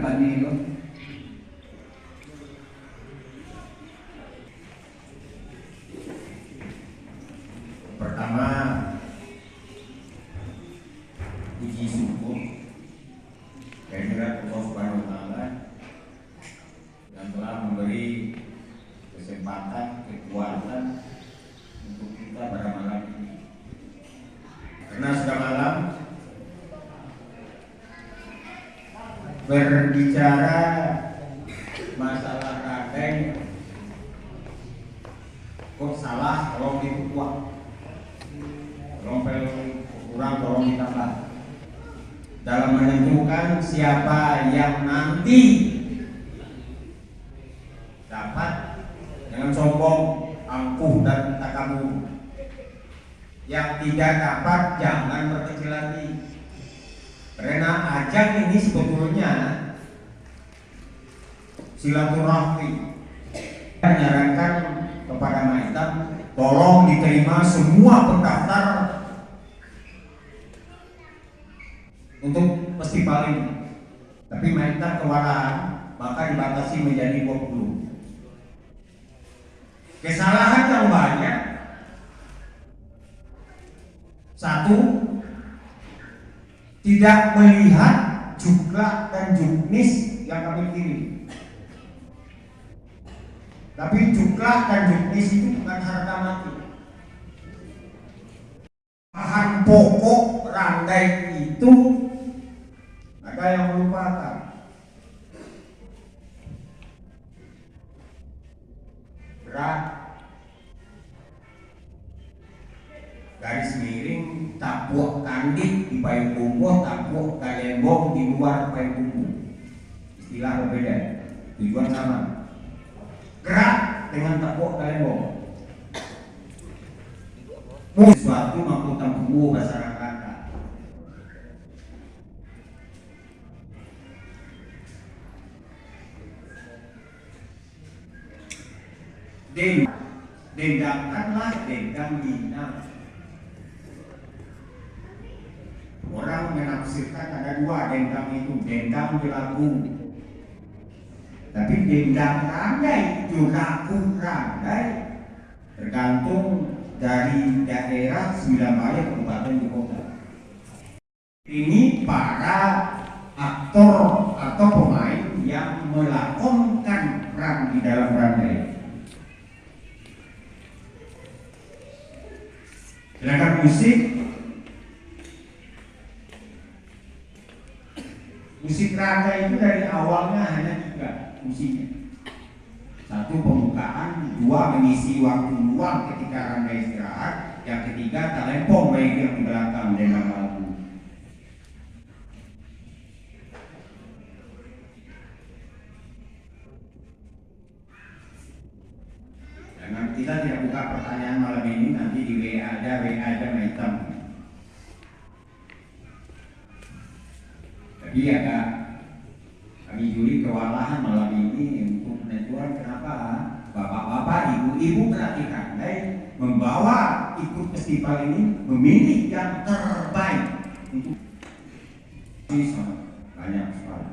pagi itu. Pertama, puji syukur kehadirat Allah Subhanahu wa taala yang telah memberi kesempatan, kekuatan untuk kita pada malam ini. Karena sudah malam, berbicara masalah raden kok salah, tolong dibuat, tolong kurang, tolong ditambah dalam menentukan siapa yang nanti dapat. Jangan sombong, angkuh dan takabur. Yang tidak dapat jangan berkecil hati. Karena ajang ini sebetulnya silaturahmi. Saya menyarankan kepada Maitam, tolong diterima semua pendaftar untuk festival ini. Tapi Maitam kewalahan, maka dibatasi menjadi 20. Kesalahan yang banyak. Satu, tidak melihat jumlah dan juknis yang kami kirim. Tapi jumlah dan juknis itu bukan harga mati. Bahan pokok randai itu ada yang melupakan. Berat, garis miring, tabuh kandik di payung bumbu, tabuh kalembong di luar payung bumbu. Istilah berbeda, tujuan sama. Gerak dengan tabuh kalembong. Sesuatu mampu tempuh bahasa kata. Dendangkanlah dendang minang. Orang menafsirkan ada dua dendang itu, dendang lagu. Tapi dendang randai, lagu randai, tergantung dari daerah Sembilanraya Kabupaten di kota. Ini para aktor atau pemain yang melakonkan peran di dalam randai. Sedangkan musik randai itu dari awalnya hanya 3 musiknya. 1 pembukaan, 2 mengisi waktu luang ketika randai istirahat, yang ketiga talempong baik yang di belakang dengan lagu. Dan kita tidak buka pertanyaan malam ini, nanti di WA ada Maitam. Tapi agak kami juli kewalahan malam ini untuk menentukan kenapa bapak-bapak, ibu-ibu pelatih randai membawa ikut festival ini, memilih yang terbaik untuk banyak sekali.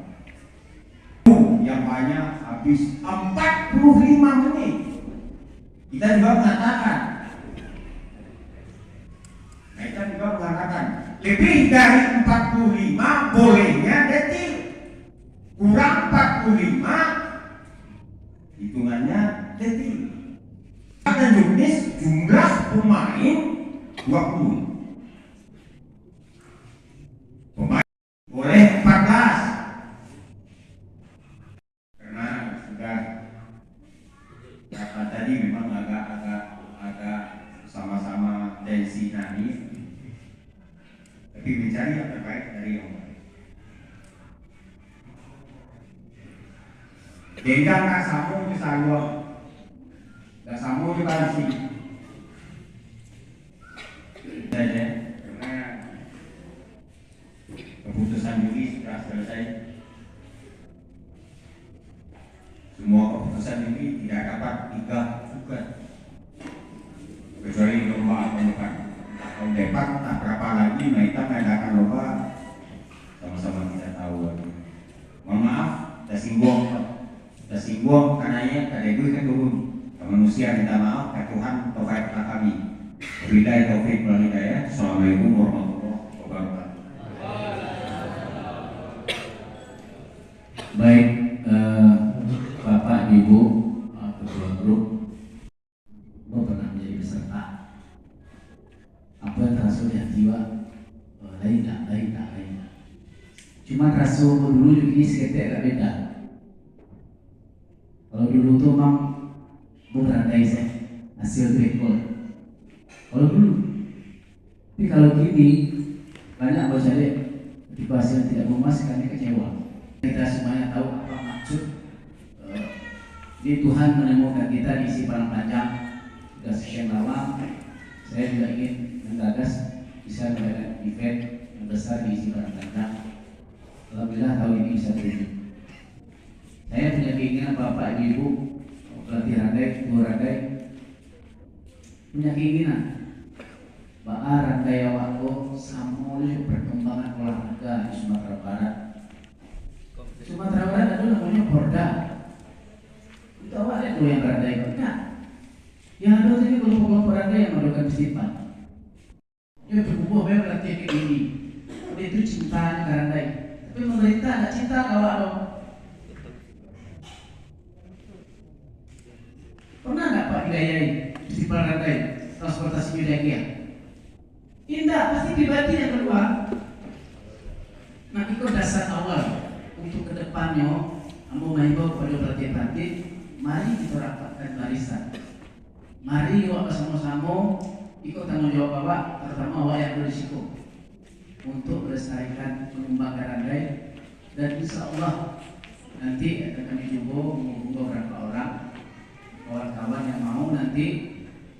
Yang banyak habis 45 menit. Kita juga mengatakan, lebih dari 45 bolehnya detik, kurang 45 hitungannya detik. Dan jumlah pemain 20. Pemain boleh 14. Karena sudah kata tadi memang agak sama-sama tensi naif. Tapi mencari yang terbaik dari yang baik. Dendang kasamu ke sayur, kasamu ke tansi. Karena keputusan juri sudah selesai. Semua keputusan ini tidak dapat digugat kecuali lomba atau bukan. Tahun depan tak berapa lagi Maitam mengadakan lomba, sama-sama kita tahu. Mohon maaf tersinggung karenanya kada gue kan turun ke manusia minta maaf ke Tuhan taufik kami. Wabillahi taufik wal hidayah. Assalamualaikum warahmatullahi wabarakatuh. Baik, Bapak Ibu ketua grup, pernah menjadi peserta. Apa yang terasa di jiwa? Lain tak. Cuma rasa dulu juga ini seketik agak beda. Kalau dulu tuh memang berandai saya hasil rekor. Kalau dulu, tapi kalau gini banyak baca deh ketika hasil tidak memuaskan kecewa. Kita semuanya tahu apa maksud ini Tuhan menemukan kita di isi padang panjang. Sudah sekian lama saya juga ingin menggagas bisa mengadakan event yang besar di isi padang panjang. Alhamdulillah tahun ini bisa terwujud. Saya punya keinginan Bapak Ibu pelatih randai, guru randai punya keinginan bahwa randai awakku sama perkembangan olahraga di Sumatera Barat. Sumatera Barat itu namanya Porda. Itu awalnya dulu yang randai enggak. Yang ada tadi kelompok-kelompok randai yang melakukan festival. Dia berkumpul berlatih kayak gini. Itu cinta ke randai. Tapi pemerintah tidak cinta kalau ada. Pernah nggak Pak dibiayai festival randai transportasi wilayah? Tidak, pasti pribadi yang keluar. Nah itu dasar awal untuk kedepannya. Ambo menghimbau kepada pelatih-pelatih, mari kita rapatkan barisan. Mari yuk bersama-sama ikut tanggung jawab awak, terutama awak yang berisiko untuk melestarikan mengembangkan randai. Dan insya Allah nanti akan kami coba menghubungi beberapa orang kawan-kawan yang mau nanti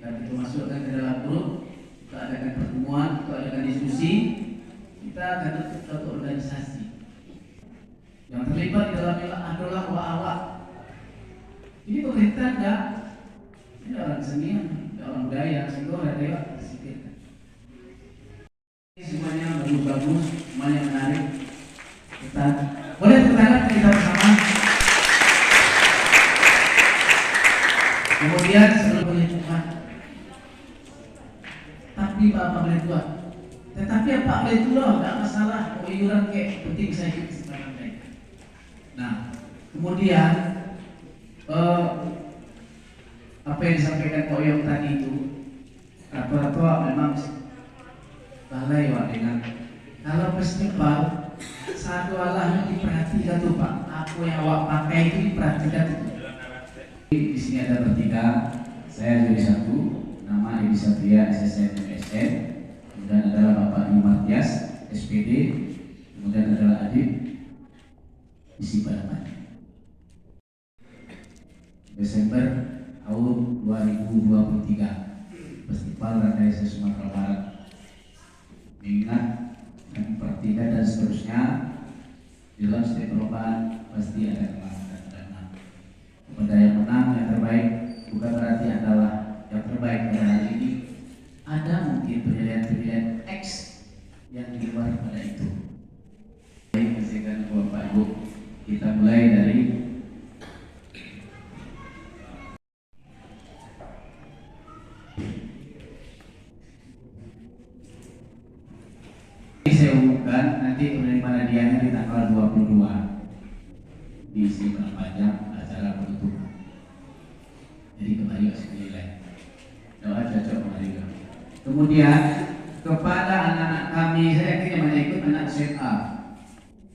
dan kita masukkan ke dalam grup, kita adakan pertemuan, kita adakan diskusi, kita akan bentuk suatu organisasi yang terlibat di dalamnya adalah awak-awak. Ini pemerintah enggak, ini orang seni, orang budaya, sehingga orang dewa tersipirkan. Semuanya bagus-bagus, semuanya menarik. Kita boleh bertangan kita bersama. Kemudian sebelum menentukan, tapi Bapak boleh buat. Tetapi apa boleh itu loh, tidak masalah. Mau iuran kayak penting saya ikut sebenarnya. Nah, kemudian apa yang disampaikan Pak Yong tadi itu, rata-rata memang balai Pak dengan kalau festival satu alahnya diperhatikan tuh Pak. Apa yang awak pakai itu diperhatikan itu. Di sini ada bertiga, saya jadi satu, nama Edi Satria SSN MSN, kemudian adalah Bapak Matias SPD, kemudian adalah Adib isi Padaman. Desember tahun 2023 Festival Randai Sumatera Barat, mengingat dan pertiga dan seterusnya. Di dalam setiap perlombaan pasti ada kelas dan menang. Kepada yang menang yang terbaik bukan berarti adalah yang terbaik pada hari ini. Ada mungkin penilaian-penilaian X yang di luar pada itu. Baik, silakan Bapak Ibu, kita mulai dari saya umumkan nanti penerimaan hadiahnya di tanggal 22 di isi panjang acara penutupan. Jadi kembali ke nilai doa cocok kembali. Kemudian kepada anak-anak kami, saya yakin yang banyak ikut anak SMA.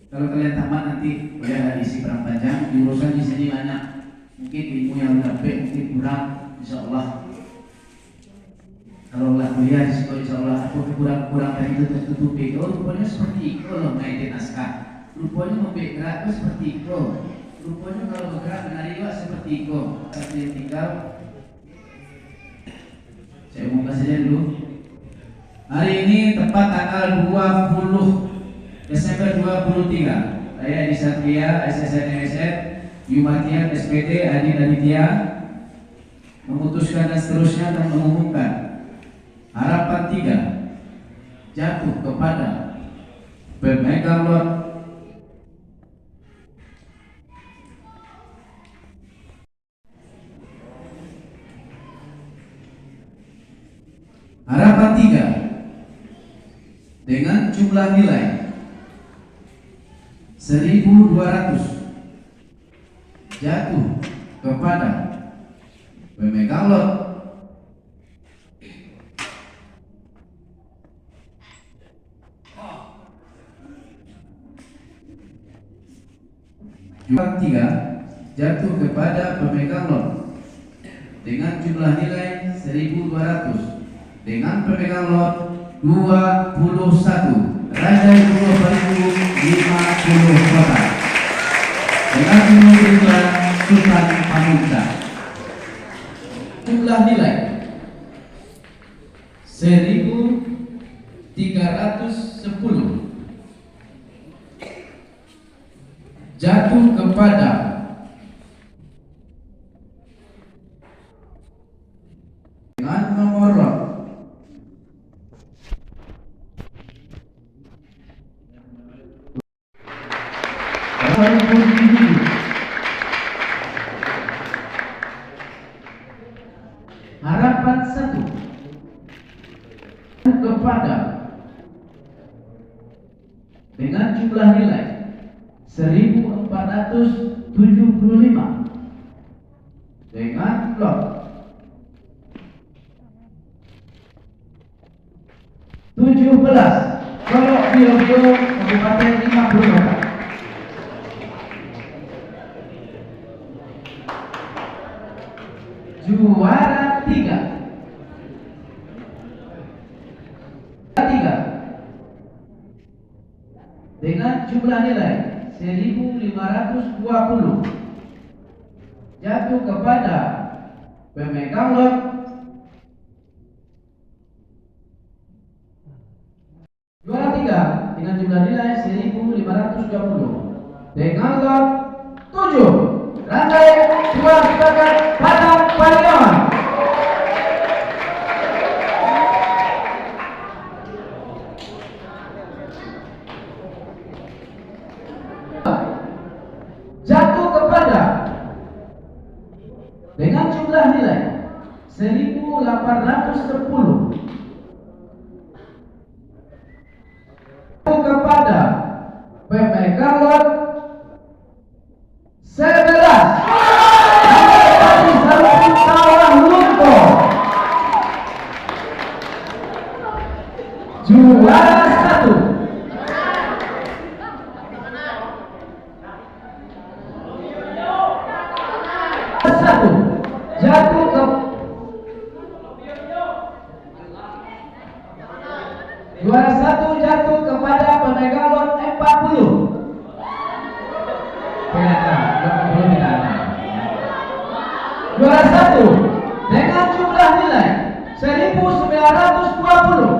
Kalau kalian tamat nanti boleh ada isi perang panjang. Jurusan di sini banyak. Mungkin ilmu yang dapat mungkin kurang, insya Allah. Kalau lah kuliah di situ, insya Allah aku kurang dari itu tertutupi. Oh rupanya seperti itu loh ngaitin naskah. Rupanya bergerak itu seperti itu. Rupanya kalau bergerak menari juga seperti itu. Tapi tinggal saya umumkan saja dulu. Hari ini tepat tanggal 20 Desember 23. Saya Edi Satria SSN MSN, Yumatian SPD, Adi Aditya memutuskan dan seterusnya dan mengumumkan harapan 3 jatuh kepada pemegang lot 3 dengan jumlah nilai 1.200 jatuh kepada pemegang lot jumlah 3 jatuh kepada pemegang lot dengan jumlah nilai 1.200 dengan pemegang lot 21 Rajai Pulau Bariku 50 kotak dengan jumlah Sultan Pamunca. Jumlah nilai 1.310 jatuh kepada dengan nomor lot 2007. Harapan 1 kepada dengan jumlah nilai 1.475 dengan lot 17 Kolok Birogo Kabupaten 50 Kota. Juara 3 dengan jumlah nilai 1.520 jatuh kepada pemegang lot 3 dengan jumlah nilai 1.520 dengan lot 7 Rantai 2 sepakat Padang Pariaman. Jatuh kepada dengan jumlah nilai 1.810 kepada pemegang lot 11 juara 1 jatuh ke juara 1 jatuh kepada pemegang lot 40 juara 1 dengan jumlah nilai 1.920